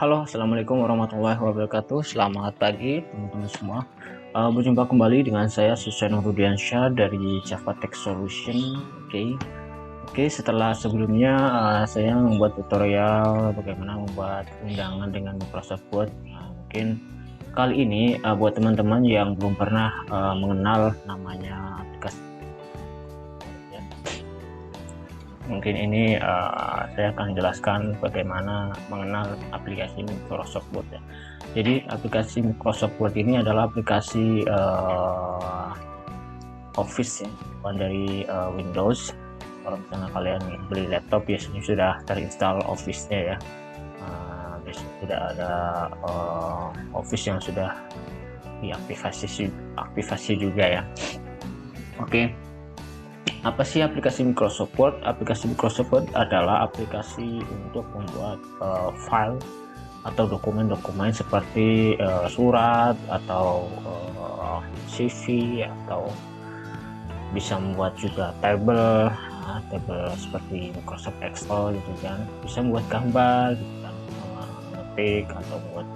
Halo, assalamualaikum warahmatullahi wabarakatuh. Selamat pagi, teman-teman semua. Berjumpa kembali dengan saya Suseno Rudiansyah dari Java Tech Solution. Oke. Setelah sebelumnya saya membuat tutorial bagaimana membuat undangan dengan Microsoft Word. Mungkin kali ini buat teman-teman yang belum pernah mengenal namanya aplikasi, mungkin ini saya akan jelaskan bagaimana mengenal aplikasi Microsoft Word ya. Jadi aplikasi Microsoft Word ini adalah aplikasi Office ya, bukan dari Windows. Kalau misalnya kalian beli laptop biasanya sudah terinstall Office-nya ya. Biasanya sudah ada Office yang sudah diaktifasi juga ya. Oke. Apa sih aplikasi Microsoft Word? Aplikasi Microsoft Word adalah aplikasi untuk membuat file atau dokumen-dokumen seperti surat atau CV, atau bisa membuat juga tabel seperti Microsoft Excel gitu kan. Bisa membuat gambar gitu kan, ngetik atau buat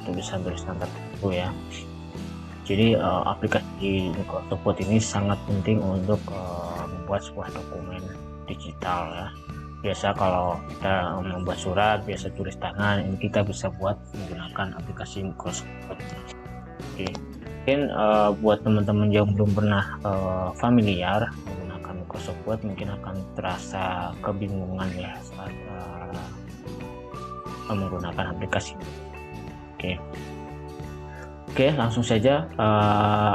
tulisan-tulisan tertentu ya. Jadi aplikasi Microsoft Word ini sangat penting untuk membuat sebuah dokumen digital ya. Biasa kalau kita membuat surat, biasa tulis tangan, ini kita bisa buat menggunakan aplikasi Microsoft Word. Oke. Mungkin buat teman-teman yang belum pernah familiar menggunakan Microsoft Word, mungkin akan terasa kebingungan ya saat menggunakan aplikasi. Oke, langsung saja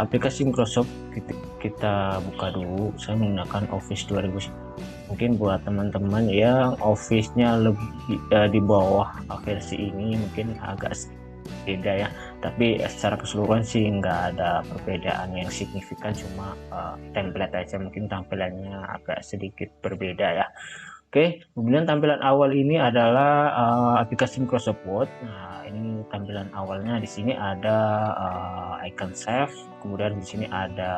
aplikasi Microsoft kita buka dulu. Saya menggunakan Office 2000. Mungkin buat teman-teman yang Office-nya lebih di bawah versi ini mungkin agak beda ya. Tapi secara keseluruhan sih nggak ada perbedaan yang signifikan, cuma template aja mungkin tampilannya agak sedikit berbeda ya. Oke, kemudian tampilan awal ini adalah aplikasi Microsoft Word. Nah, ini tampilan awalnya. Di sini ada icon save, kemudian di sini ada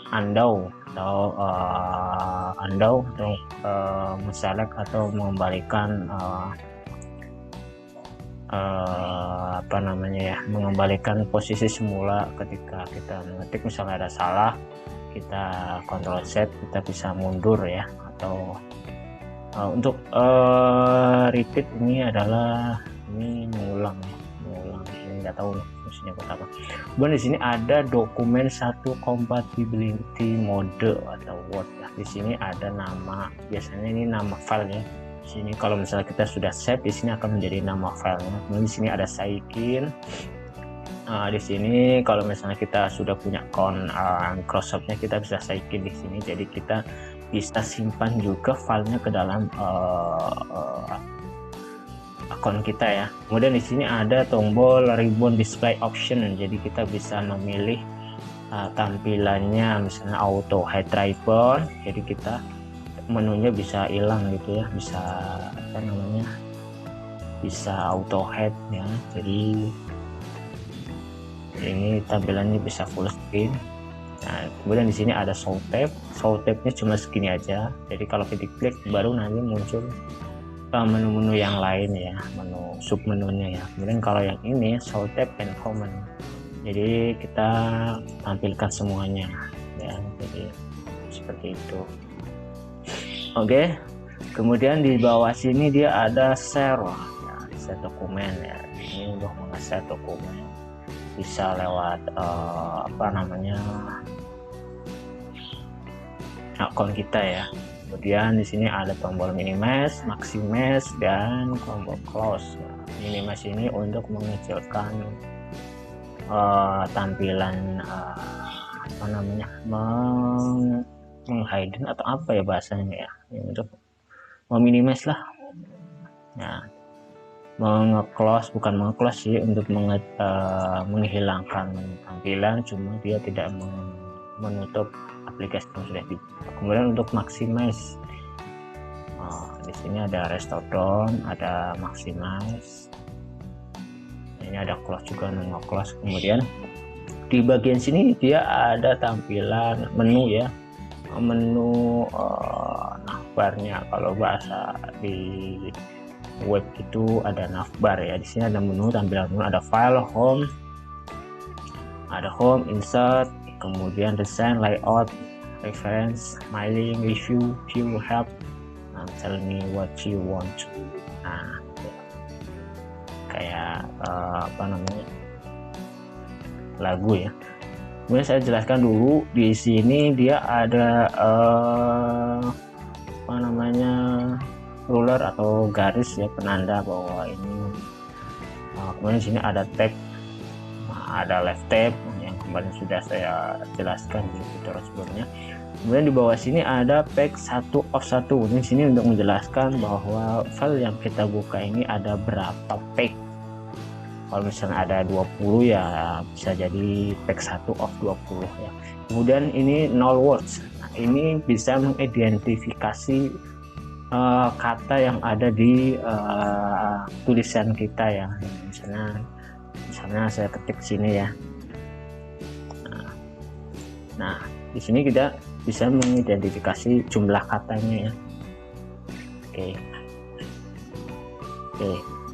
undo atau menselect atau mengembalikan mengembalikan posisi semula ketika kita mengetik. Misalnya ada salah, kita Ctrl Z, kita bisa mundur ya. Atau untuk repeat ini adalah mengulang, ini nggak tahu nih fungsinya buat apa. Kemudian di sini ada dokumen satu compatibility mode atau Word ya. Di sini ada nama, biasanya ini nama filenya. Di sini kalau misalnya kita sudah save, di sini akan menjadi nama filenya. Kemudian di sini ada sign. Di sini kalau misalnya kita sudah punya account Microsoft-nya, kita bisa sign di sini. Jadi kita bisa simpan juga filenya ke dalam akun kita ya. Kemudian di sini ada tombol ribbon display option. Jadi kita bisa memilih tampilannya, misalnya auto hide ribbon. Jadi kita menunya bisa hilang gitu ya, bisa bisa auto hide ya. Jadi ini tampilannya bisa full screen. Nah, kemudian di sini ada show tab. Show tab-nya cuma segini aja. Jadi kalau kita klik baru nanti muncul menu-menu yang lain ya, menu submenunya ya. Kemudian kalau yang ini show tab and command. Jadi kita tampilkan semuanya ya. Jadi seperti itu. Oke. Kemudian di bawah sini dia ada share ya, share dokumen ya. Ini untuk meng-share dokumen. Bisa lewat akun kita ya. Kemudian di sini ada tombol minimize, maximize, dan tombol close. Minimize ini untuk mengecilkan tampilan menghidden atau apa ya bahasanya ya. Untuk meminimize lah. Nah, meng-close bukan meng-close sih, untuk menghilangkan tampilan, cuma dia tidak menutup aplikasi yang sudah dibuka. Kemudian untuk maximize, di sini ada restore down, ada maximize, ini ada close juga, close. Kemudian di bagian sini dia ada tampilan menu ya, menu navbarnya kalau bahasa di web itu ada navbar ya. Di sini ada menu, tampilan menu, ada file, home, insert, kemudian design, layout, reference, mailing, review, view, help, tell me what you want. Nah, kayak apa namanya, lagu ya. Kemudian saya jelaskan dulu di sini dia ada apa namanya, ruler atau garis ya, penanda bahwa ini. Kemudian di sini ada tab, ada left tab yang kemarin sudah saya jelaskan di tutorial sebelumnya. Kemudian di bawah sini ada page 1 of 1. Di sini untuk menjelaskan bahwa file yang kita buka ini ada berapa page. Kalau misalnya ada 20 ya bisa jadi page 1 of 20 ya. Kemudian ini null words. Nah, ini bisa mengidentifikasi kata yang ada di tulisan kita ya. Misalnya saya ketik sini ya. Nah, di sini kita bisa mengidentifikasi jumlah katanya ya. Oke.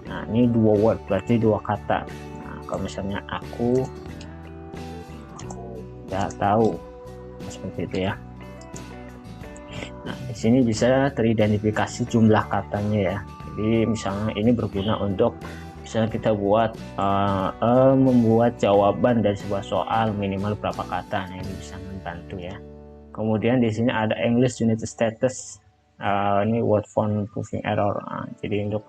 Nah, ini 2 word, berarti 2 kata. Nah, kalau misalnya aku nggak tahu, seperti itu ya. Nah, di sini bisa teridentifikasi jumlah katanya ya. Jadi misalnya ini berguna untuk misalnya kita buat membuat jawaban dari sebuah soal minimal berapa kata. Nah, ini bisa membantu ya. Kemudian di sini ada English Unit Status. Ini word font proving error. Nah, jadi untuk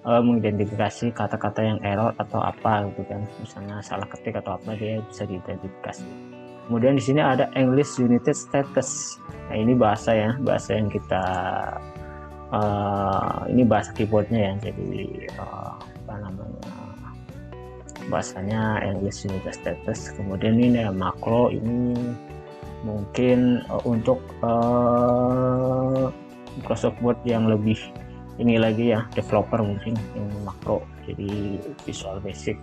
mengidentifikasi kata-kata yang error atau apa gitu kan. Misalnya salah ketik atau apa, dia bisa diidentifikasi. Kemudian di sini ada English United Status. Nah, ini bahasa ya, bahasa yang kita ini bahasa keyboardnya ya. Jadi apa namanya, bahasanya English United Status. Kemudian ini ada makro, ini mungkin untuk Microsoft Word yang lebih ini lagi ya, developer mungkin yang makro. Jadi Visual Basic.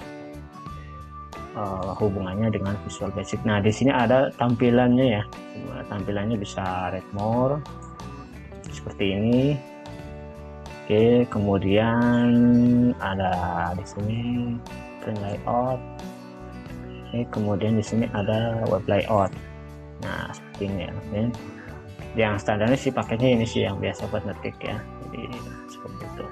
Hubungannya dengan Visual Basic. Nah, di sini ada tampilannya ya. Tampilannya bisa read more seperti ini. Oke, kemudian ada di sini print layout. Oke, kemudian di sini ada web layout. Nah, seperti ini ya. Yang standarnya sih pakainya ini sih yang biasa buat ngetik ya. Jadi seperti itu.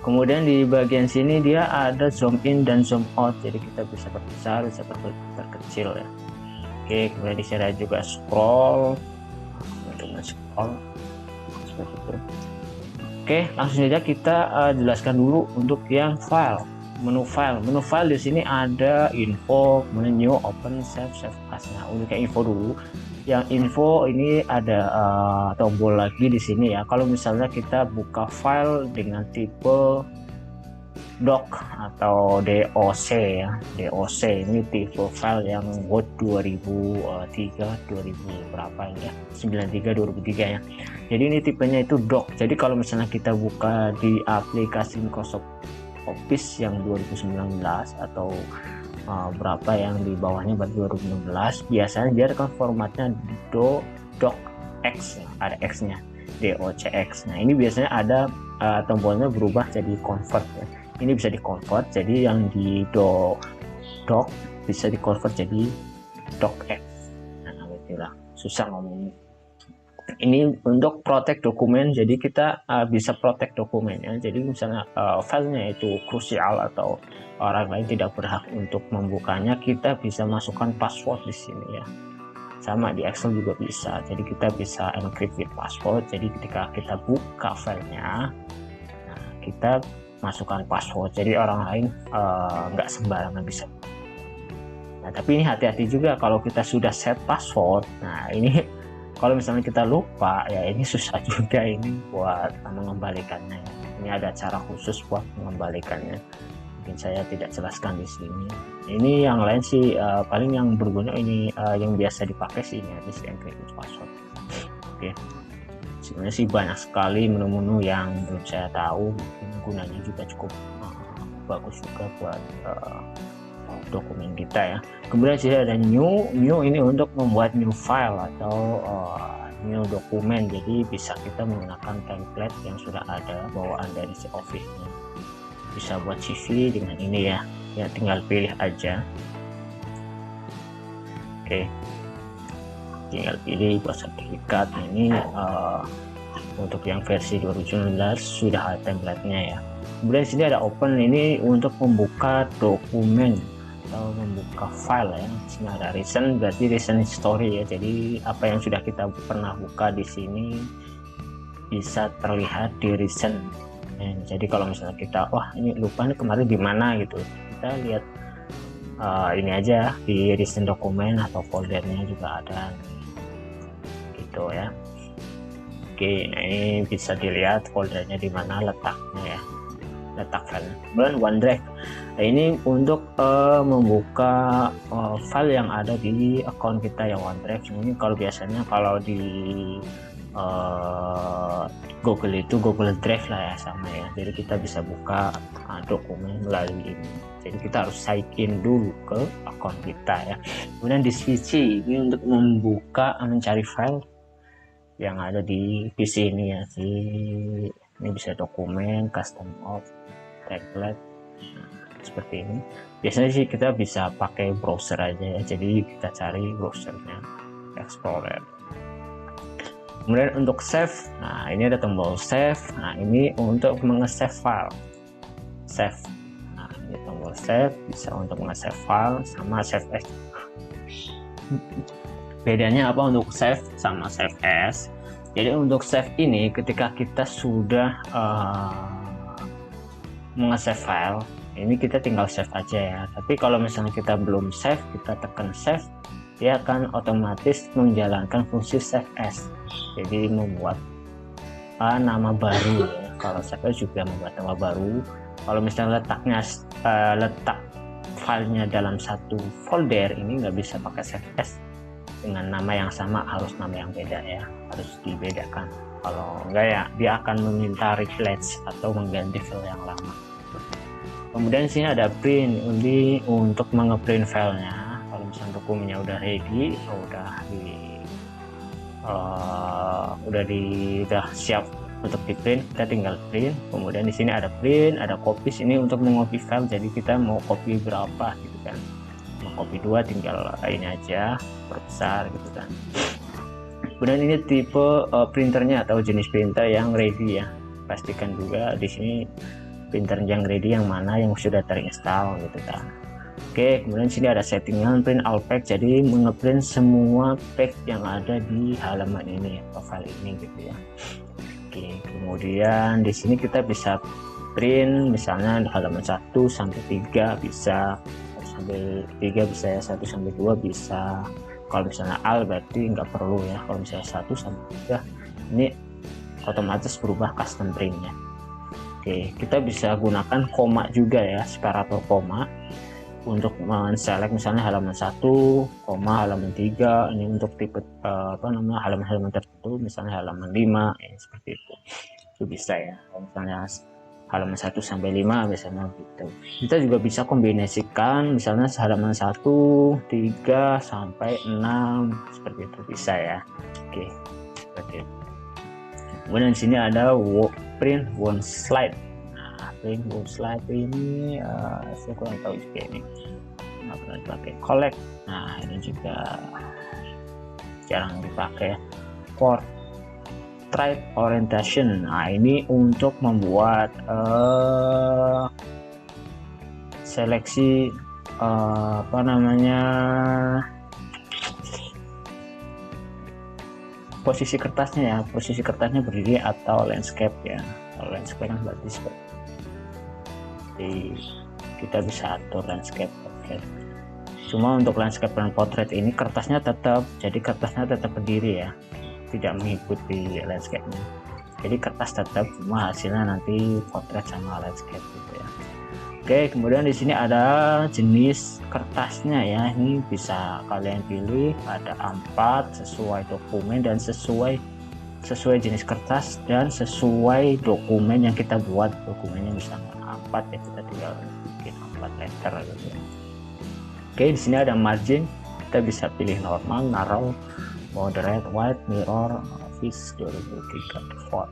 Kemudian di bagian sini dia ada zoom in dan zoom out, jadi kita bisa perbesar, bisa perkecil ya. Oke, kemudian di sini ada juga scroll, seperti itu. Oke, langsung saja kita jelaskan dulu untuk yang file. Menu file di sini ada info, kemudian new, open, save as. Nah, untuk yang info dulu. Yang info ini ada tombol lagi di sini ya. Kalau misalnya kita buka file dengan tipe doc atau DOC ya. DOC ini tipe file yang Word 2003 berapa ini ya? 93 2003 ya. Jadi ini tipenya itu doc. Jadi kalau misalnya kita buka di aplikasi Microsoft Office yang 2019 atau berapa yang di bawahnya buat 2016, biasanya dia akan formatnya docx, ada x-nya, docx. Nah, ini biasanya ada tombolnya berubah jadi convert ya. Ini bisa di convert, jadi yang di doc bisa di convert jadi docx. Nah, itulah susah ngomongnya. Ini untuk protect dokumen, jadi kita bisa protect dokumennya. Jadi misalnya filenya itu krusial atau orang lain tidak berhak untuk membukanya, kita bisa masukkan password di sini ya. Sama di Excel juga bisa. Jadi kita bisa encrypt with password. Jadi ketika kita buka filenya, nah, kita masukkan password. Jadi orang lain nggak sembarangan bisa. Nah, tapi ini hati-hati juga kalau kita sudah set password. Nah, ini kalau misalnya kita lupa ya, ini susah juga ini buat mengembalikannya ya. Ini ada cara khusus buat mengembalikannya, mungkin saya tidak jelaskan di sini. Ini yang lain sih paling yang berguna ini yang biasa dipakai sih ini aja sih, encrypted password. Oke, sebenarnya sih banyak sekali menu-menu yang belum saya tahu, mungkin gunanya juga cukup bagus juga buat dokumen kita ya. Kemudian sih ada new ini untuk membuat new file atau new dokumen, jadi bisa kita menggunakan template yang sudah ada bawaan dari si Office-nya. Bisa buat CV dengan ini ya, tinggal pilih aja. Oke, tinggal pilih buat sertifikat. Ini untuk yang versi 2019 sudah ada template-nya ya. Kemudian sini ada open, ini untuk membuka dokumen atau membuka file ya. Sini ada recent, berarti recent history ya. Jadi apa yang sudah kita pernah buka di sini bisa terlihat di recent. Jadi kalau misalnya kita ini lupa nih kemarin di mana gitu, kita lihat ini aja di recent dokumen atau foldernya juga ada gitu ya. Oke, nah ini bisa dilihat foldernya di mana letaknya ya, letak file. Kemudian OneDrive, nah ini untuk membuka file yang ada di akun kita ya OneDrive. Ini kalau biasanya kalau di Google itu Google Drive lah ya, sama ya. Jadi kita bisa buka dokumen melalui ini. Jadi kita harus sign in dulu ke akun kita ya. Kemudian di PC ini untuk membuka mencari file yang ada di PC ini ya. Ini bisa dokumen, custom of, template, seperti ini. Biasanya sih kita bisa pakai browser aja ya. Jadi kita cari browsernya, Explorer. Kemudian untuk save, nah ini ada tombol save. Nah ini untuk menge-save file, save. Nah ini tombol save, bisa untuk menge-save file sama save as. Bedanya apa untuk save sama save as? Jadi untuk save ini ketika kita sudah menge-save file, ini kita tinggal save aja ya. Tapi kalau misalnya kita belum save, kita tekan save, dia akan otomatis menjalankan fungsi save as. Jadi membuat nama baru ya. Kalau save as juga membuat nama baru. Kalau misalnya letak filenya dalam satu folder, ini nggak bisa pakai save as dengan nama yang sama, harus nama yang beda ya, harus dibedakan. Kalau enggak ya dia akan meminta replace atau mengganti file yang lama. Kemudian sini ada print, ini untuk mengeprint filenya. Kalau misalnya dokumennya udah ready, udah siap untuk di print, kita tinggal print. Kemudian di sini ada print, ada copy, ini untuk mengopi file. Jadi kita mau copy berapa gitu kan, copy 2 tinggal ini aja, perbesar gitu kan. Kemudian ini tipe printernya atau jenis printer yang ready ya. Pastikan juga di sini printer yang ready yang mana yang sudah terinstall gitu kan. Oke, kemudian sini ada settingan print all page, jadi mengeprint semua page yang ada di halaman ini atau file ini gitu ya. Oke, kemudian di sini kita bisa print misalnya halaman 1 sampai 3 bisa, sampai 3 bisa ya, 1 sampai 2 bisa. Kalau misalnya al berarti nggak perlu ya. Kalau misalnya 1 sampai 3 ini otomatis berubah custom printnya. Oke, kita bisa gunakan koma juga ya, separator koma untuk men-select misalnya halaman 1, halaman 3, ini untuk tipe halaman-halaman tertentu, misalnya halaman 5 ya, seperti itu bisa ya. Kalau misalnya halaman 1 sampai 5 biasanya gitu. Kita juga bisa kombinasikan misalnya halaman 1, 3 sampai 6 seperti itu bisa ya. Oke, seperti itu. Kemudian di sini ada print one slide. Nah, print one slide ini saya kurang tahu juga ini. Nggak pernah dipakai. Collect. Nah, ini juga jarang dipakai. Portrait orientation. Nah, ini untuk membuat seleksi posisi kertasnya ya, posisi kertasnya berdiri atau landscape ya. Kalau landscape kan berarti seperti, jadi kita bisa atur landscape. Oke. Cuma untuk landscape dan portrait ini kertasnya tetap berdiri ya, tidak mengikuti landscape-nya. Jadi kertas tetap, cuma hasilnya nanti portrait sama landscape gitu ya. Oke, kemudian di sini ada jenis kertasnya ya. Ini bisa kalian pilih, ada A4 sesuai dokumen dan sesuai jenis kertas dan sesuai dokumen yang kita buat. Dokumennya misalnya A4 ya, kita tinggal bikin A4 letter gitu ya. Oke, di sini ada margin, kita bisa pilih normal, narrow, moderate, white, mirror, fish 2034.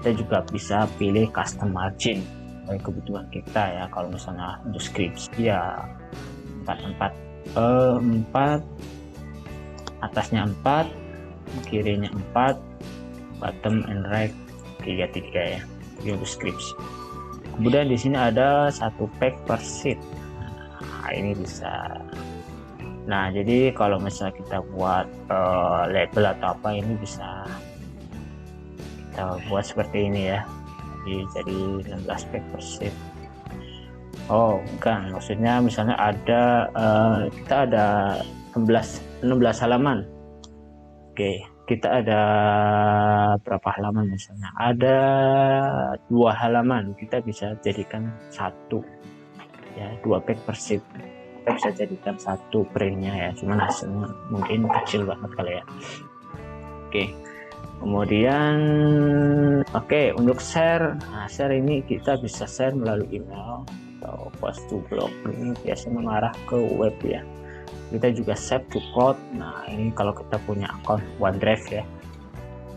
Kita juga bisa pilih custom margin kebutuhan kita ya. Kalau misalnya untuk deskripsi ya 4 atasnya 4, kirinya 4, bottom and right 3 ya. Ini deskripsi. Kemudian di sini ada 1 page per sheet. Nah, ini bisa. Nah, jadi kalau misalnya kita buat label atau apa, ini bisa kita buat seperti ini ya. Jadi 16 page per sheet. Oh, bukan, maksudnya misalnya ada kita ada 16 halaman. Oke, kita ada berapa halaman misalnya? Ada 2 halaman, kita bisa jadikan 1 ya, 2 page per sheet. Kita bisa jadikan 1 printnya ya, cuman hasilnya mungkin kecil banget kali ya. Oke. Kemudian untuk share. Nah, share ini kita bisa share melalui email atau post to blog, ini biasanya mengarah ke web ya. Kita juga save to cloud. Nah, ini kalau kita punya akun OneDrive ya,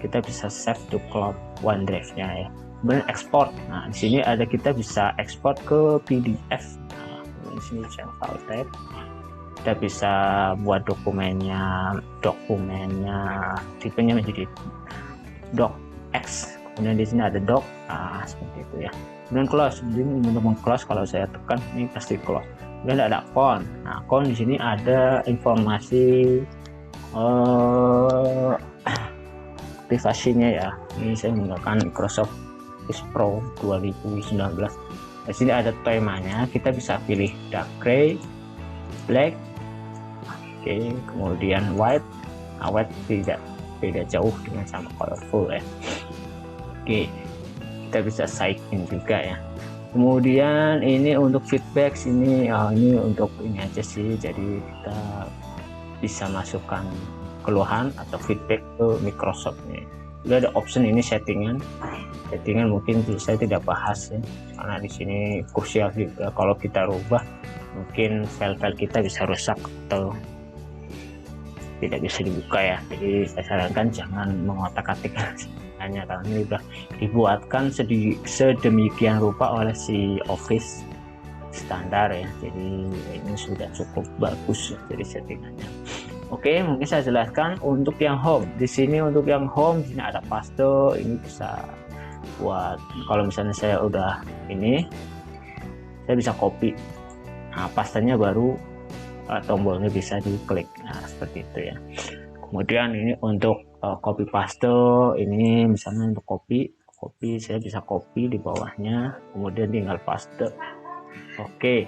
kita bisa save to cloud OneDrive-nya ya. Kemudian export. Nah, di sini ada kita bisa export ke PDF. Nah, di sini file type. Kita bisa buat dokumennya tipenya menjadi docx. Kemudian di sini ada doc. Nah, seperti itu ya. Kemudian close. Jadi untuk meng-close, kalau saya tekan ini pasti close. Kemudian ada account. Nah, account di sini ada informasi aktivasinya ya. Ini saya menggunakan Microsoft Office Pro 2019. Di sini ada temanya, kita bisa pilih dark gray, black, kemudian white. Nah, white tidak beda jauh dengan sama colorful ya. Kita bisa sign juga ya. Kemudian ini untuk feedback ini untuk ini aja sih, jadi kita bisa masukkan keluhan atau feedback ke Microsoft nih. Udah ada option ini settingan mungkin saya tidak bahas ya, karena di sini krusial juga. Kalau kita rubah mungkin file-file kita bisa rusak atau tidak bisa dibuka ya. Jadi saya sarankan jangan mengotak-atik hanya, karena ini sudah dibuatkan sedemikian rupa oleh si Office standar ya. Jadi ini sudah cukup bagus ya, jadi settingannya. Oke, mungkin saya jelaskan untuk yang home. Di sini untuk yang home, di sini ada paste. Ini bisa buat kalau misalnya saya udah ini, saya bisa copy. Nah, pastenya baru tombolnya bisa diklik. Nah, seperti itu ya. Kemudian ini untuk copy paste, ini misalnya untuk copy saya bisa copy di bawahnya, kemudian tinggal paste. Oke.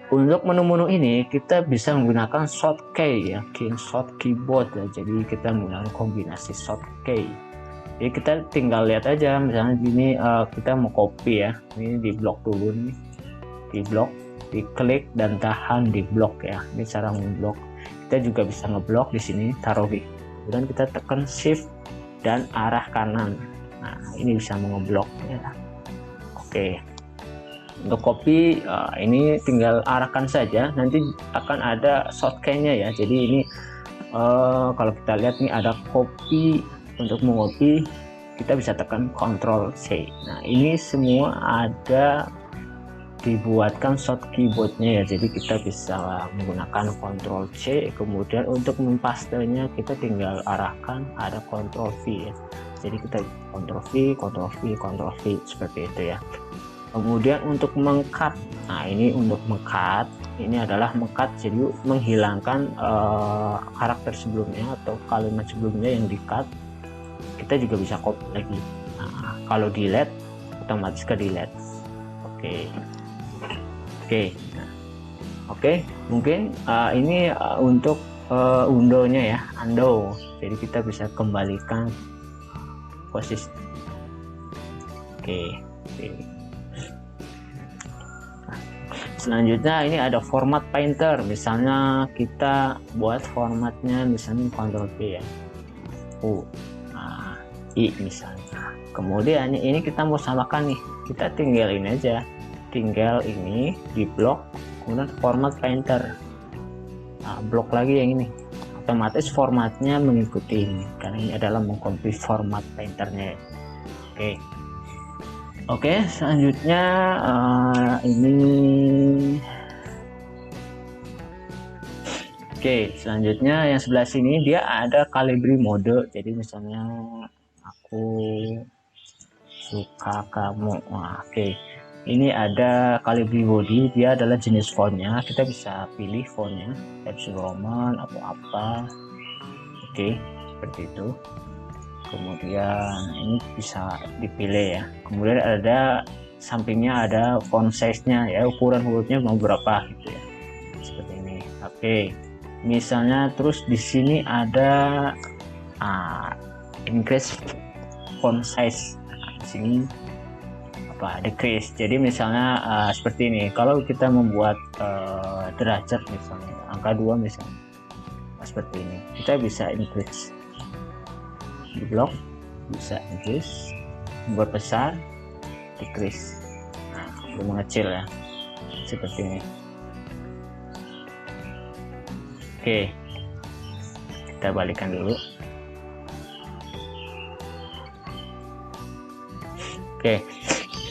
Untuk menu-menu ini kita bisa menggunakan shortcut ya, short keyboard ya. Jadi kita menggunakan kombinasi shortcut. Jadi kita tinggal lihat aja, misalnya gini, kita mau copy ya. Ini di blok dulu nih, di blok, diklik dan tahan di blok ya. Ini cara ngeblok. Kita juga bisa ngeblok di sini, taruh di, kemudian kita tekan shift dan arah kanan. Nah, ini bisa mengeblok ya. Oke. Untuk copy ini tinggal arahkan saja, nanti akan ada shortcut-nya ya. Jadi ini kalau kita lihat nih ada copy, untuk mengcopy kita bisa tekan Ctrl C. Nah, ini semua ada dibuatkan short keyboardnya ya, jadi kita bisa menggunakan Ctrl C. Kemudian untuk mempastenya kita tinggal arahkan, ada Ctrl V ya. Jadi kita Ctrl V, Ctrl V, Ctrl V seperti itu ya. Kemudian untuk mengcut, nah ini untuk mengcut, ini adalah mengcut, jadi menghilangkan karakter sebelumnya atau kalimat sebelumnya yang di-cut. Kita juga bisa copy lagi. Nah, kalau delete otomatis ke delete. Oke, mungkin ini untuk undo-nya ya, undo. Jadi kita bisa kembalikan posisi. Selanjutnya ini ada format painter. Misalnya kita buat formatnya misalnya Ctrl P ya, I misalnya. Kemudian ini kita mau samakan nih, kita tinggal ini aja, tinggal ini di blok, kemudian format painter. Nah, blok lagi yang ini, otomatis formatnya mengikuti ini karena ini adalah mengcopy format printernya. Oke, selanjutnya selanjutnya yang sebelah sini dia ada Calibri mode. Jadi misalnya aku suka kamu. Ini ada Calibri body, dia adalah jenis fontnya. Kita bisa pilih fontnya, Times New Roman atau apa. Seperti itu. Kemudian ini bisa dipilih ya. Kemudian ada sampingnya ada font size-nya ya, ukuran hurufnya mau berapa gitu ya. Seperti ini. Misalnya terus di sini ada increase font size. Di sini decrease. Jadi misalnya seperti ini. Kalau kita membuat derajat misalnya angka 2 misalnya seperti ini, kita bisa increase di blok, bisa increase, membuat besar, decrease. Belum mengecil ya, seperti ini. Kita balikan dulu.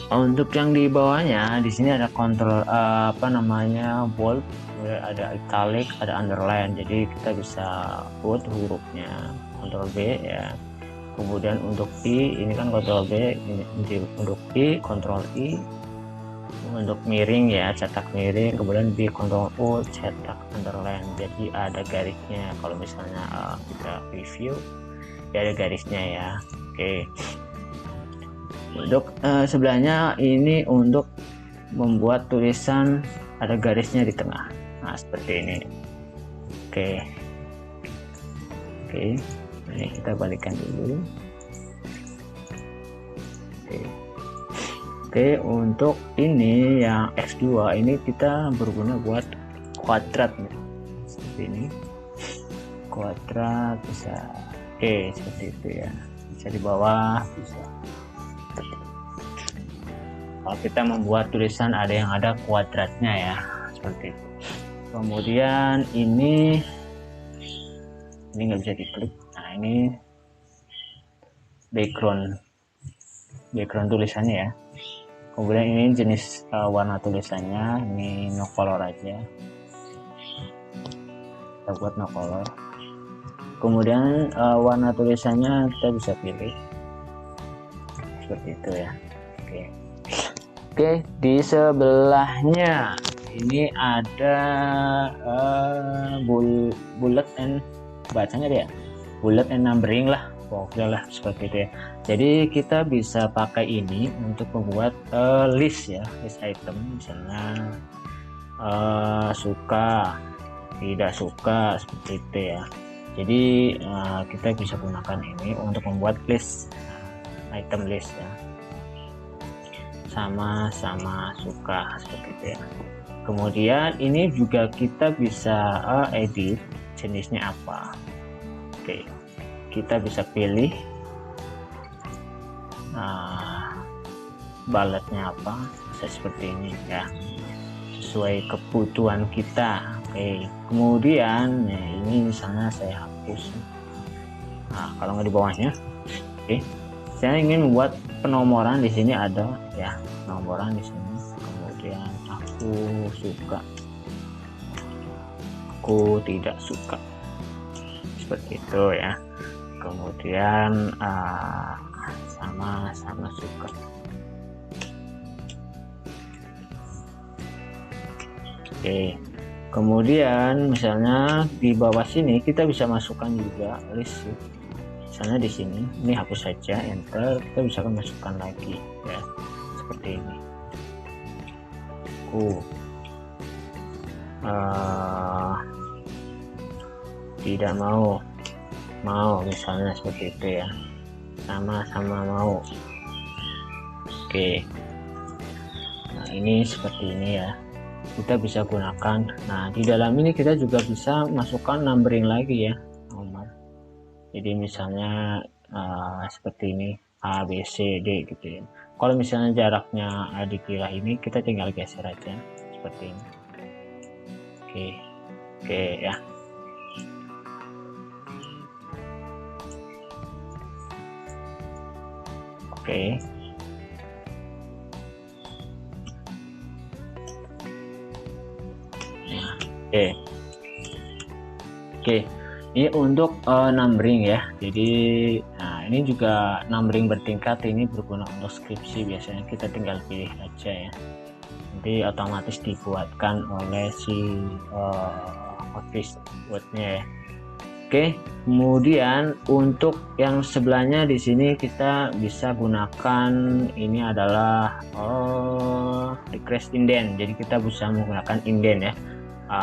Untuk yang di bawahnya di sini ada kontrol bold, ada italic, ada underline. Jadi kita bisa bold hurufnya, Ctrl B ya. Kemudian untuk I ini kan Ctrl B, untuk I Ctrl I, untuk miring ya, cetak miring. Kemudian di Ctrl U, cetak underline. Jadi ada garisnya. Kalau misalnya kita review ya ada garisnya ya. Untuk sebelahnya ini untuk membuat tulisan ada garisnya di tengah. Seperti ini. Ini kita balikan dulu. Untuk ini yang X2 ini kita berguna buat kuadrat seperti ini. Kuadrat bisa. Seperti itu ya. Bisa di bawah, bisa. Kalau kita membuat tulisan ada yang ada kuadratnya ya, seperti itu. Kemudian ini nggak bisa diklik. Ini background tulisannya ya. Kemudian ini jenis warna tulisannya, ini no color aja. Kita buat no color. Kemudian warna tulisannya kita bisa pilih seperti itu ya. Di sebelahnya ini ada bullet and bacanya dia bullet and numbering lah, pokoknya lah seperti itu ya. Jadi kita bisa pakai ini untuk membuat list ya, list item misalnya suka, tidak suka, seperti itu ya. Jadi kita bisa gunakan ini untuk membuat list item list ya, sama-sama suka, seperti itu ya. Kemudian ini juga kita bisa edit jenisnya apa. Kita bisa pilih baletnya apa, bisa seperti ini ya, sesuai kebutuhan kita. Kemudian ya, ini misalnya saya hapus. Kalau nggak di bawahnya, saya ingin membuat penomoran. Di sini ada ya penomoran di sini. Kemudian aku suka, aku tidak suka, seperti itu ya. Kemudian sama-sama suka. Kemudian misalnya di bawah sini kita bisa masukkan juga list. Misalnya di sini, ini hapus saja, enter. Kita bisa masukkan lagi ya, seperti ini. Tidak mau, misalnya seperti itu ya, sama-sama mau. Nah ini seperti ini ya, kita bisa gunakan. Nah di dalam ini kita juga bisa masukkan numbering lagi ya, nomor. Jadi misalnya seperti ini A, B, C, D gitu ya. Kalau misalnya jaraknya dikira ini, kita tinggal geser aja seperti ini. Oke ya. Oke. Nah, oke. Ini untuk numbering ya. Jadi nah ini juga numbering bertingkat, ini berguna untuk skripsi. Biasanya kita tinggal pilih aja ya. Nanti otomatis dibuatkan oleh si Office Word-nya ya. Oke, kemudian untuk yang sebelahnya di sini kita bisa gunakan, ini adalah request indent. Jadi kita bisa menggunakan indent ya.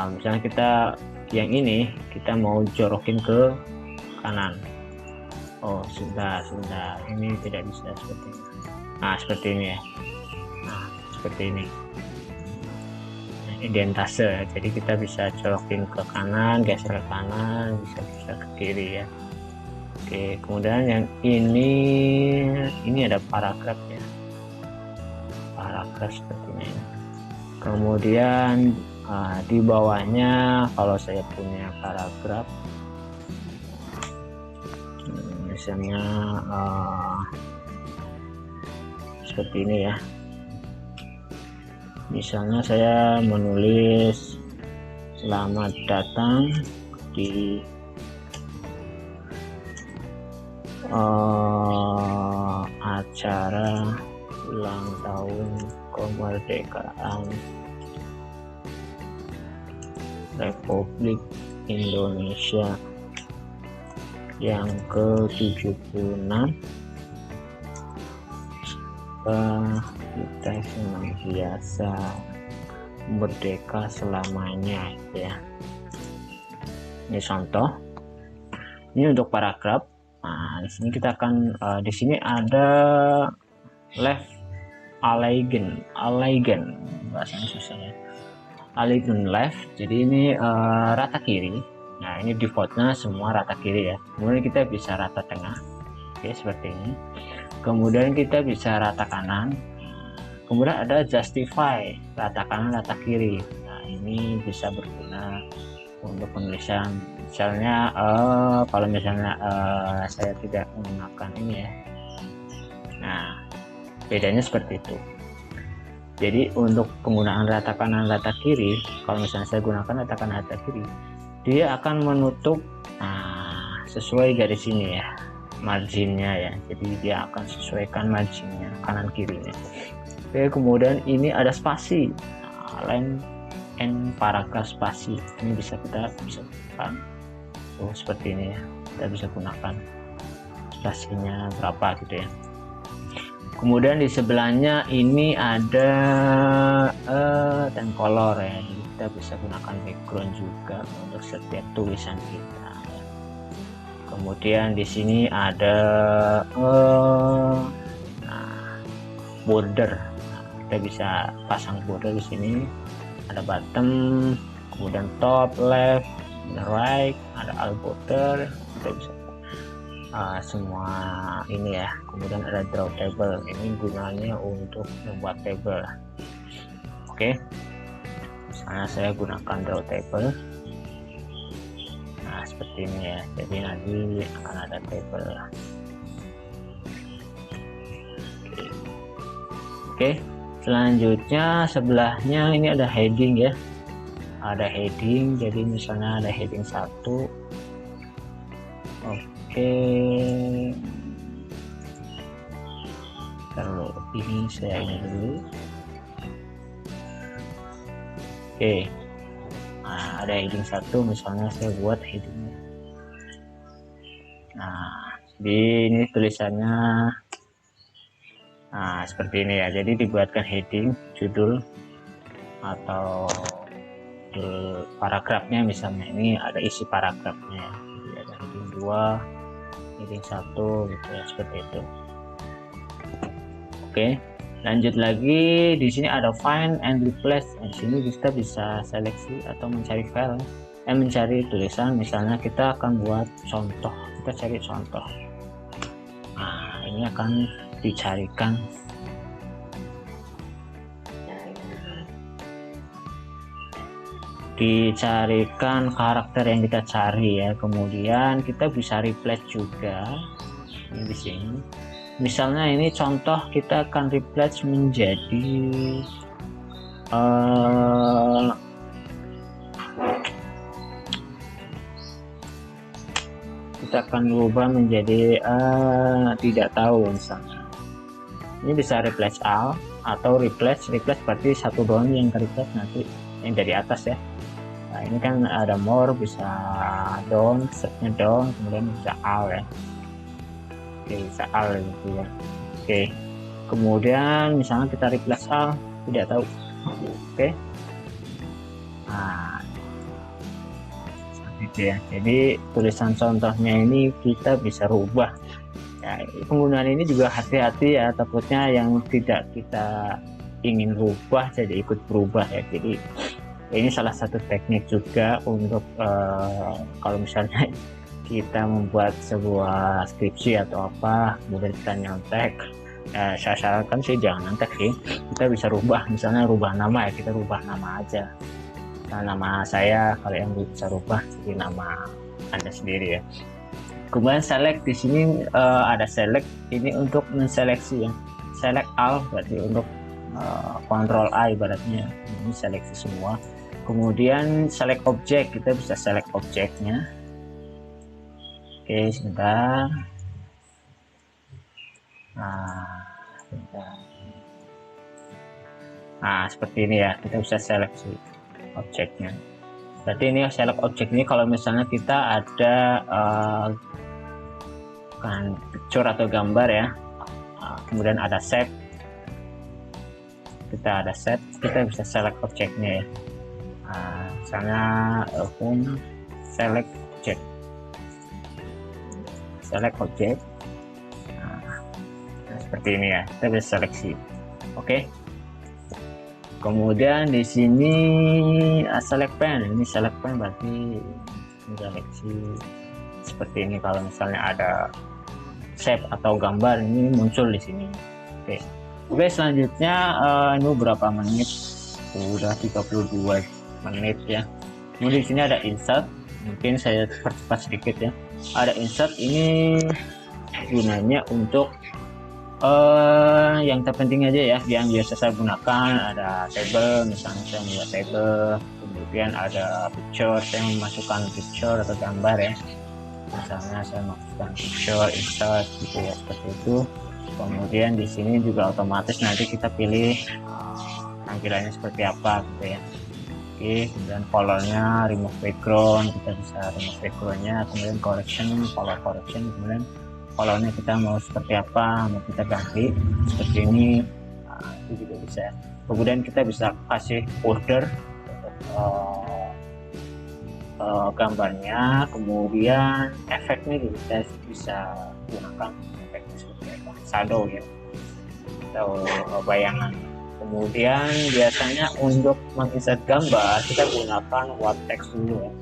Misalnya kita yang ini kita mau jorokin ke kanan. Oh, sudah ini tidak bisa seperti ini. Nah, seperti ini ya. Nah, seperti ini. Indentase, jadi kita bisa colokin ke kanan, geser ke kanan, bisa ke kiri ya. Oke, kemudian yang ini ada paragraf ya, paragraf seperti ini. Kemudian di bawahnya kalau saya punya paragraf, misalnya seperti ini ya. Misalnya saya menulis selamat datang di acara ulang tahun kemerdekaan Republik Indonesia yang ke-76. Kita senantiasa merdeka selamanya ya. Ini contoh. Ini untuk paragraf. Nah, di sini kita akan di sini ada left align bahasanya susah ya. Align left. Jadi ini rata kiri. Nah, ini defaultnya semua rata kiri ya. Kemudian kita bisa rata tengah. Oke, seperti ini. Kemudian kita bisa rata kanan. Kemudian ada justify, rata kanan rata kiri. Nah, ini bisa berguna untuk penulisan. Misalnya kalau misalnya saya tidak menggunakan ini ya. Nah, bedanya seperti itu. Jadi untuk penggunaan rata kanan rata kiri, kalau misalnya saya gunakan rata kanan rata kiri, dia akan menutup sesuai garis ini ya, marginnya ya. Jadi dia akan sesuaikan marginnya kanan kirinya. Oke, kemudian ini ada spasi, line and paragraph spasi. Ini bisa kita gunakan. Oh, seperti ini ya, kita bisa gunakan spasinya berapa gitu ya. Kemudian di sebelahnya ini ada dan color ya, jadi kita bisa gunakan background juga untuk setiap tulisan kita ya. Kemudian di sini ada border. Kita bisa pasang border di sini, ada bottom, kemudian top, left, right, ada alt border. Kita bisa semua ini ya. Kemudian ada draw table, ini gunanya untuk membuat table. Oke, misalnya saya gunakan draw table. Nah, seperti ini ya, jadi nanti akan ada table. Oke, selanjutnya sebelahnya ini ada heading ya, ada heading. Jadi misalnya ada heading 1. Oke, kalau ini saya ini dulu. Oke, nah, ada heading 1, misalnya saya buat headingnya. Nah, di ini tulisannya seperti ini ya. Jadi dibuatkan heading, judul atau judul paragrafnya, misalnya ini ada isi paragrafnya. Jadi ada heading 2, heading 1 gitu ya, seperti itu. Oke, lanjut lagi. Di sini ada find and replace. Di sini kita bisa seleksi atau mencari file, mencari tulisan. Misalnya kita akan buat contoh, kita cari contoh. Nah, ini akan dicarikan karakter yang kita cari ya. Kemudian kita bisa replace juga ini di sini. Misalnya ini contoh, kita akan replace menjadi kita akan ubah menjadi tidak tahu. Misalnya ini bisa replace all atau replace berarti satu doang yang replace, nanti yang dari atas ya. Nah ini kan ada more, bisa down, setnya down, kemudian bisa all ya. Oke, bisa all gitu ya. Oke, kemudian misalnya kita replace all, tidak tahu. Oke, nah gitu ya. Jadi tulisan contohnya ini kita bisa rubah ya. Penggunaan ini juga hati-hati ya, takutnya yang tidak kita ingin rubah jadi ikut berubah ya. Jadi ini salah satu teknik juga untuk kalau misalnya kita membuat sebuah skripsi atau apa, kemudian kita nyontek, saya sarankan sih jangan nyontek sih, kita bisa rubah. Misalnya rubah nama ya, kita rubah nama aja. Nah, nama saya kalau yang bisa rubah jadi nama Anda sendiri ya. Kemudian select, di sini ada select, ini untuk menseleksi ya. Select all berarti untuk control A ibaratnya, ini seleksi semua. Kemudian select object, kita bisa select objeknya. Oke, sebentar. Nah, seperti ini ya, kita bisa seleksi objeknya. Berarti ini select objek ini kalau misalnya kita ada kan picture atau gambar ya, kemudian ada set, kita bisa select objeknya ya. Misalnya select object, seperti ini ya, kita bisa seleksi. Oke. Kemudian di sini select pen, ini select pen berarti seleksi seperti ini. Kalau misalnya ada shape atau gambar ini muncul di sini. Oke, selanjutnya ini berapa menit? Udah 32 menit ya. Kemudian di sini ada insert, mungkin saya percepat sedikit ya. Ada insert, ini gunanya untuk yang terpenting aja ya, yang biasa saya gunakan. Ada table, misalnya saya membuat table, kemudian ada picture, saya memasukkan picture atau gambar ya, misalnya saya masukkan picture, insert gitu ya, seperti itu. Kemudian di sini juga otomatis nanti kita pilih tampilannya seperti apa gitu ya. Oke, kemudian colornya, remove background, kita bisa remove backgroundnya, kemudian correction, color correction, kemudian colornya kita mau seperti apa, mau kita ganti seperti ini, itu juga bisa. Kemudian kita bisa kasih border gambarnya, kemudian efeknya kita bisa gunakan efeknya seperti apa, shadow ya atau bayangan. Kemudian biasanya untuk menginsert gambar kita gunakan wrap text dulu ya,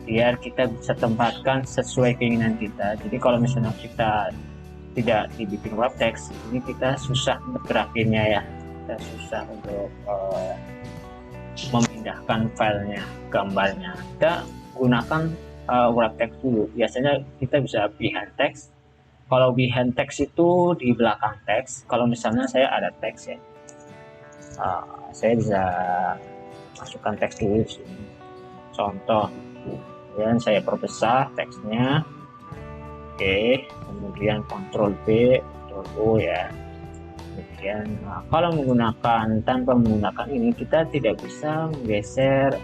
biar kita bisa tempatkan sesuai keinginan kita. Jadi kalau misalnya kita tidak dibikin wrap text, ini kita susah bergerakinnya ya, kita susah untuk memindahkan filenya, gambarnya. Kita gunakan wrap text dulu. Biasanya kita bisa behind text. Kalau behind text itu di belakang teks. Kalau misalnya saya ada teks ya, saya bisa masukkan teks dulu di sini. Contoh, kemudian saya perbesar teksnya. Oke, kemudian Ctrl B, Ctrl O ya. Kemudian kalau tanpa menggunakan ini, kita tidak bisa menggeser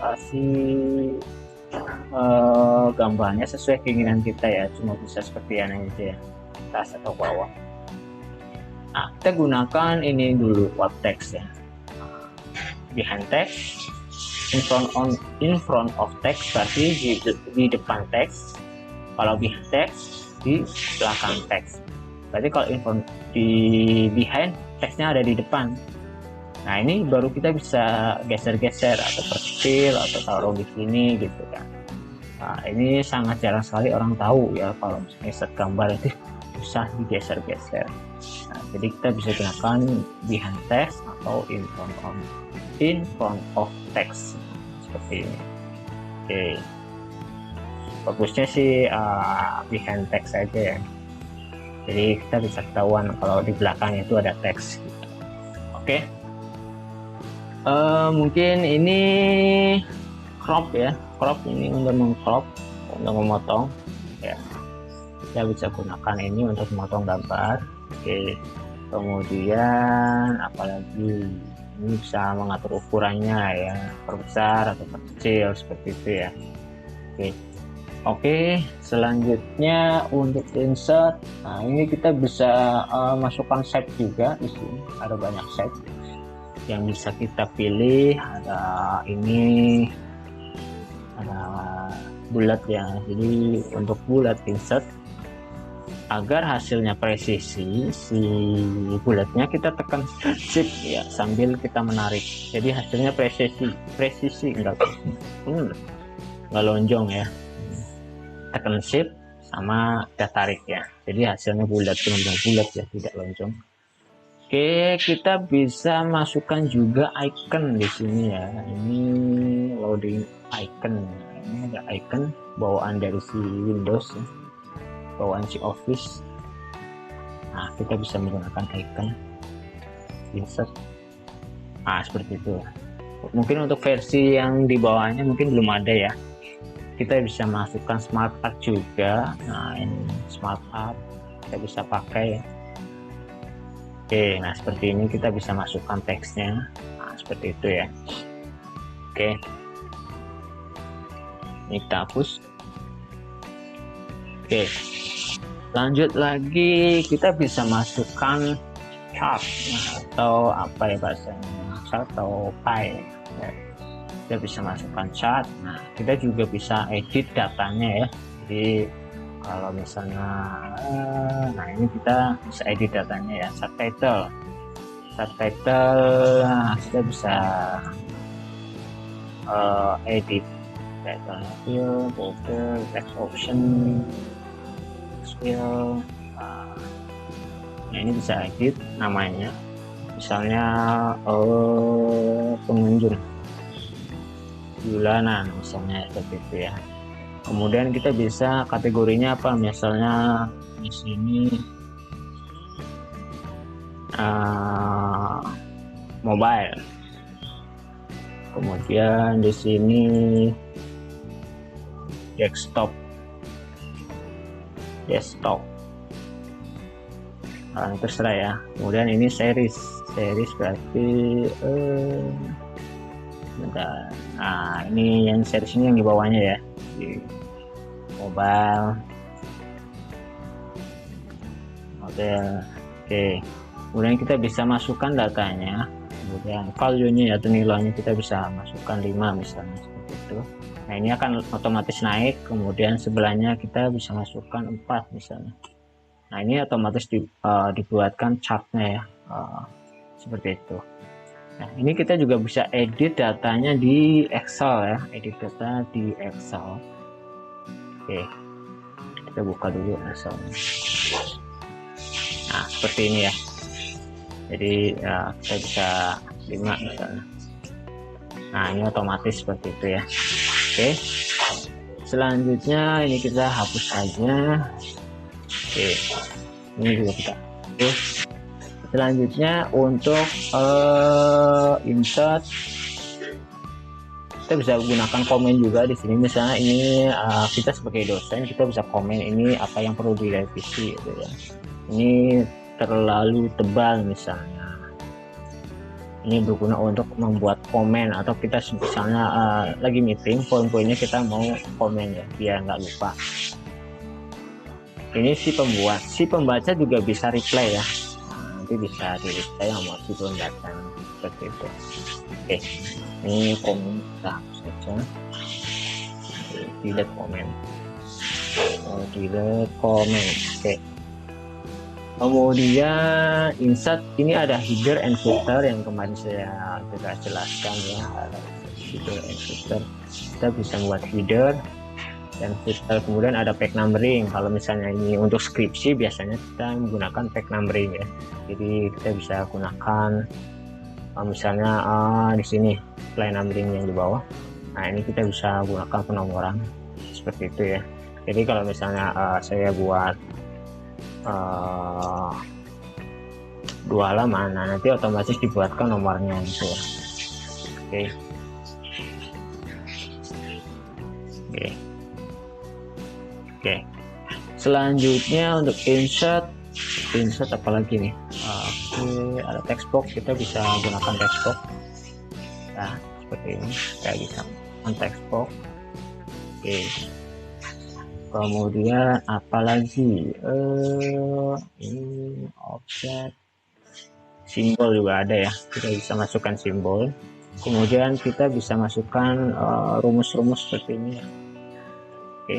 gambarnya sesuai keinginan kita ya, cuma bisa seperti ini aja ya, atas atau bawah. Nah, kita gunakan ini dulu, wrap text ya. Behind text, in front of text berarti di depan teks. Kalau behind text di belakang teks. Berarti kalau behind teksnya ada di depan. Nah ini baru kita bisa geser-geser atau perkecil atau taruh di sini gitu kan. Nah ini sangat jarang sekali orang tahu ya, kalau misalnya set gambar itu susah digeser-geser. Nah, jadi kita bisa gunakan behind text atau in front of text seperti ini. Oke. Bagusnya sih behind text aja ya. jadi kita bisa ketahuan kalau di belakangnya itu ada teks. Oke. Mungkin ini crop ya, crop ini untuk mengcrop, untuk memotong ya, kita bisa gunakan ini untuk memotong gambar. Oke, kemudian apalagi ini bisa mengatur ukurannya ya, perbesar atau kecil seperti itu ya. Oke, selanjutnya untuk insert, nah ini kita bisa masukkan shape juga. Di sini ada banyak shape yang bisa kita pilih. Ada ini, ada bulat ya, jadi untuk bulat insert, agar hasilnya presisi, si bulatnya kita tekan shift ya sambil kita menarik, jadi hasilnya presisi enggak lonjong ya. Tekan shift sama kita tarik ya, jadi hasilnya bulat, benar-benar bulat ya, tidak lonjong. Oke, kita bisa masukkan juga icon di sini ya. Ini loading icon. Ini ada icon bawaan dari si Windows ya, bawaan si Office. Nah, kita bisa menggunakan icon insert. Nah, seperti itu. Mungkin untuk versi yang di bawahnya mungkin belum ada ya. Kita bisa masukkan smart art juga. Nah, ini smart art kita bisa pakai ya. Oke, nah seperti ini kita bisa masukkan teksnya. Nah, seperti itu ya. Oke, ini kita hapus. Oke, lanjut lagi, kita bisa masukkan chart atau apa ya bahasanya, chart atau pie ya. Kita bisa masukkan chart. Nah, kita juga bisa edit datanya ya. Jadi kalau misalnya, nah ini kita bisa edit datanya ya. Subtitle, nah, kita bisa edit title, fill, border, text option, fill. Nah, ini bisa edit namanya. Misalnya pengunjung bulanan misalnya seperti itu ya. Kemudian kita bisa kategorinya apa, misalnya di sini mobile, kemudian di sini desktop, terserah ya. Kemudian ini series berarti nah ini yang series ini yang di bawahnya ya, di mobile model. Oke, kemudian kita bisa masukkan datanya, kemudian value-nya atau nilainya kita bisa masukkan 5 misalnya seperti itu. Nah, ini akan otomatis naik. Kemudian sebelahnya kita bisa masukkan 4 misalnya. Nah, ini otomatis dibuatkan chartnya ya, seperti itu. Nah, ini kita juga bisa edit datanya di Excel ya, edit data di Excel. Oke, kita buka dulu Excel. Nah, seperti ini ya. Jadi ya, kita bisa 5 misalnya. Nah, ini otomatis seperti itu ya. Oke, selanjutnya ini kita hapus saja. Oke, ini juga kita hapus. Selanjutnya untuk insert, kita bisa gunakan komen juga di sini. Misalnya ini kita sebagai dosen, kita bisa komen ini apa yang perlu direvisi gitu ya. Ini terlalu tebal misalnya. Ini berguna untuk membuat komen, atau kita misalnya lagi meeting, poin-poinnya kita mau komen ya, biar nggak lupa. Ini si pembuat, si pembaca juga bisa reply ya. Bisa di reply sama si pembaca seperti itu. Oke, ini komen kita hapus saja. Delete komen. Oke. Kemudian insert, ini ada header and footer yang kemarin saya sudah jelaskan ya. Ada header and footer. Kita bisa buat header dan footer. Kemudian ada page numbering. Kalau misalnya ini untuk skripsi, biasanya kita menggunakan page numbering ya. Jadi kita bisa gunakan misalnya di sini line numbering yang di bawah. Nah, ini kita bisa gunakan penomoran seperti itu ya. Jadi kalau misalnya saya buat dua halaman. Nah, nanti otomatis dibuatkan nomornya gitu ya. Oke. Oke. Oke. Selanjutnya untuk insert apalagi nih. Oke, ada text box, kita bisa gunakan text box. Nah, seperti ini kayak bisa text box. Oke. Kemudian apalagi ini objek, simbol juga ada ya, kita bisa masukkan simbol. Kemudian kita bisa masukkan rumus-rumus seperti ini ya. Oke.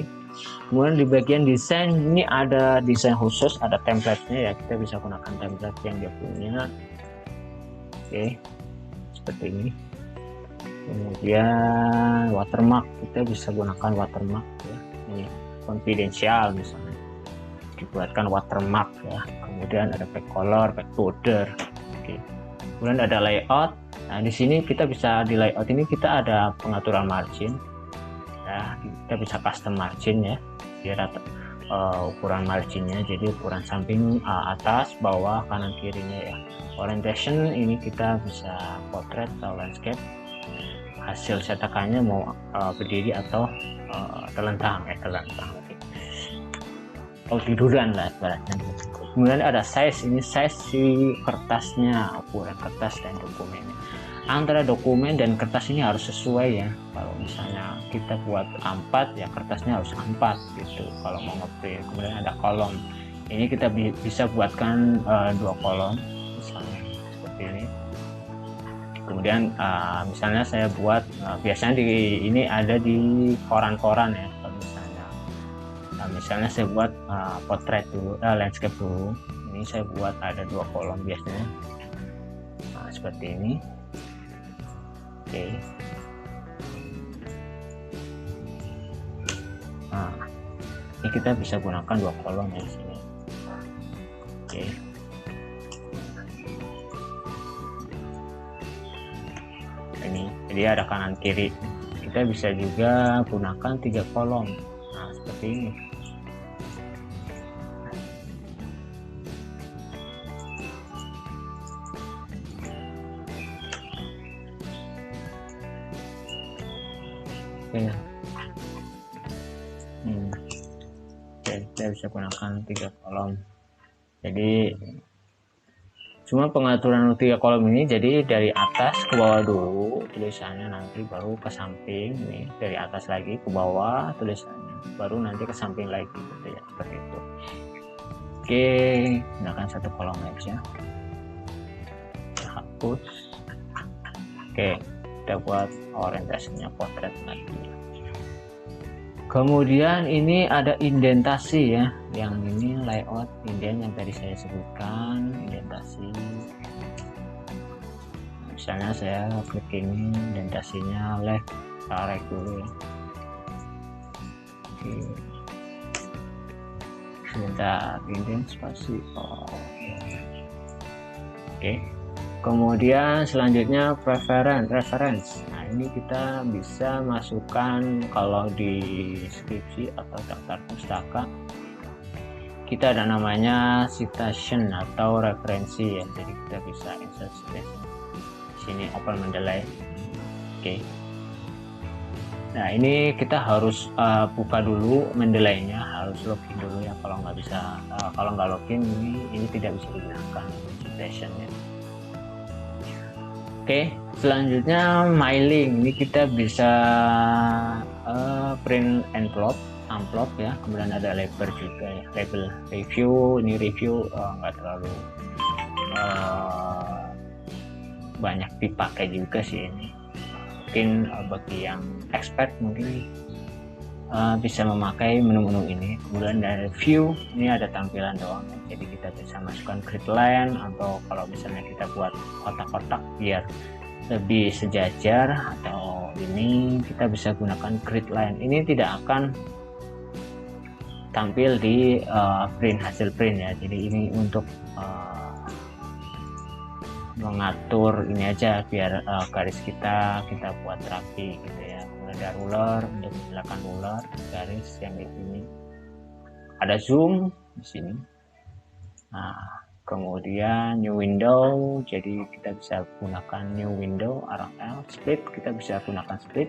Kemudian di bagian desain ini ada desain khusus, ada template-nya ya, kita bisa gunakan template yang dia punya. Oke, seperti ini. Kemudian watermark, kita bisa gunakan watermark ya, ini confidential misalnya, dibuatkan watermark ya. Kemudian ada back color, back border. Oke. Kemudian ada layout. Nah, di sini kita bisa di layout ini kita ada pengaturan margin. Ya, kita bisa custom margin ya, biar ukuran marginnya, jadi ukuran samping, atas, bawah, kanan, kirinya ya. Orientation ini kita bisa portrait atau landscape. Hasil cetakannya mau berdiri atau telentang atau tiduran lah ibaratnya. Kemudian ada size, ini size si kertasnya, ukuran kertas dan dokumennya. Antara dokumen dan kertas ini harus sesuai ya. Kalau misalnya kita buat A4 ya, kertasnya harus A4 gitu kalau mau ngeprint. Kemudian ada kolom, ini kita bisa buatkan 2 kolom misalnya seperti ini. Kemudian misalnya saya buat biasanya ini ada di koran-koran ya. Kalau misalnya saya buat potret dulu, landscape dulu, ini saya buat ada 2 kolom biasanya. Nah, seperti ini. Oke. Nah, ini kita bisa gunakan 2 kolom di sini. Oke. Ini jadi ada kanan kiri. Kita bisa juga gunakan 3 kolom. Nah, seperti ini. Ya. Oke, kita bisa gunakan 3 kolom. Jadi cuma pengaturan 3 kolom ini, jadi dari atas ke bawah dulu tulisannya, nanti baru ke samping nih, dari atas lagi ke bawah tulisannya, baru nanti ke samping lagi gitu ya, seperti itu. Oke, gunakan 1 kolom aja, hapus. Oke, kita buat orientasinya portrait lagi. Kemudian ini ada indentasi ya, yang ini layout indent yang tadi saya sebutkan, indentasi. Misalnya saya klik ini, indentasinya left, tarik dulu ya. Oke. Sebentar, indent spasi. Oke. Kemudian selanjutnya reference. Nah, ini kita bisa masukkan kalau di skripsi atau daftar pustaka, kita ada namanya citation atau referensi ya. Jadi kita bisa insert citation. Sini open Mendeley. Oke. Nah, ini kita harus buka dulu Mendeley-nya, harus login dulu ya. Kalau nggak bisa, kalau nggak login ini tidak bisa digunakan citation ya. Oke, selanjutnya mailing. Ini kita bisa print amplop ya. Kemudian ada label juga ya, label review. Ini review nggak terlalu banyak dipakai juga sih ini. Mungkin bagi yang expert mungkin bisa memakai menu-menu ini. Kemudian dari view, ini ada tampilan doang ya. Jadi kita bisa masukkan grid line, atau kalau misalnya kita buat kotak-kotak biar lebih sejajar, atau ini kita bisa gunakan grid line. Ini tidak akan tampil di hasil print ya. Jadi ini untuk mengatur ini aja biar garis kita buat rapi gitu ya. Ada ruler untuk menggunakan ruler garis yang di sini. Ada zoom di sini. Nah, kemudian new window, jadi kita bisa gunakan new window RL. Split kita bisa gunakan split.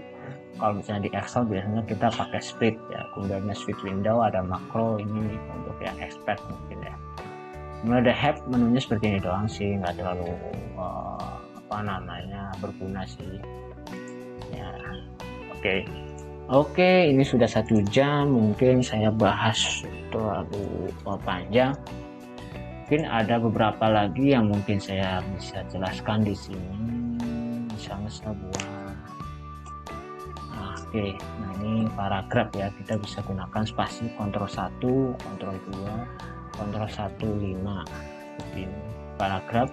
Kalau misalnya di Excel biasanya kita pakai split ya. Kemudian split window, ada makro ini untuk yang expert mungkin ya. Kemudian ada help, menunya seperti ini doang sih, nggak terlalu berguna sih ya. Oke, ini sudah 1 jam, mungkin saya bahas terlalu panjang. Mungkin ada beberapa lagi yang mungkin saya bisa jelaskan di sini, misalnya sebuah nah ini paragraf ya, kita bisa gunakan spasi Ctrl 1, Ctrl 2, Ctrl 1, 5 ini paragraf.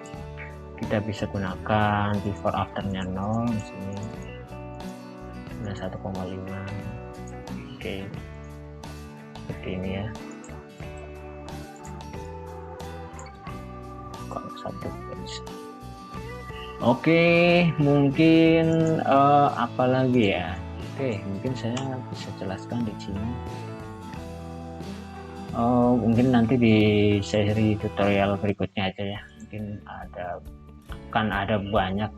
Kita bisa gunakan before afternya 0 di sini udah 1,5. Seperti ini ya. Kalau 1 bisa. Mungkin apa lagi ya? Mungkin saya bisa jelaskan di sini. Mungkin nanti di seri tutorial berikutnya aja ya. Mungkin akan ada banyak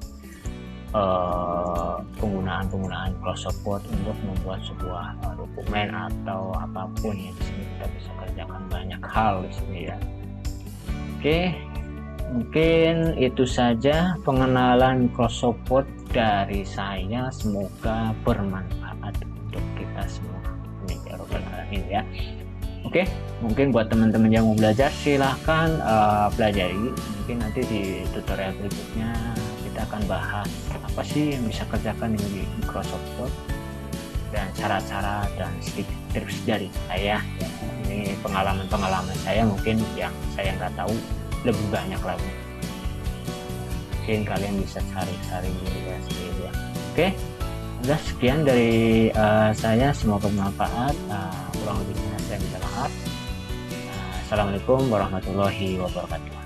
penggunaan cross support untuk membuat sebuah dokumen atau apapun ya. Di sini kita bisa kerjakan banyak hal di sini ya. Mungkin itu saja pengenalan cross support dari saya, semoga bermanfaat untuk kita semua. Amin ya rabbal alamin ya. Mungkin buat teman-teman yang mau belajar silahkan pelajari. Mungkin nanti di tutorial berikutnya kita akan bahas apa sih yang bisa kerjakan di cross support dan cara-cara dan tips dari saya. Ini pengalaman saya, mungkin yang saya nggak tahu lebih banyak lagi. Mungkin kalian bisa cari-cari ya sendiri ya. Udah sekian dari saya, semoga bermanfaat. Kurang lebihnya saya minta maaf. Assalamualaikum warahmatullahi wabarakatuh.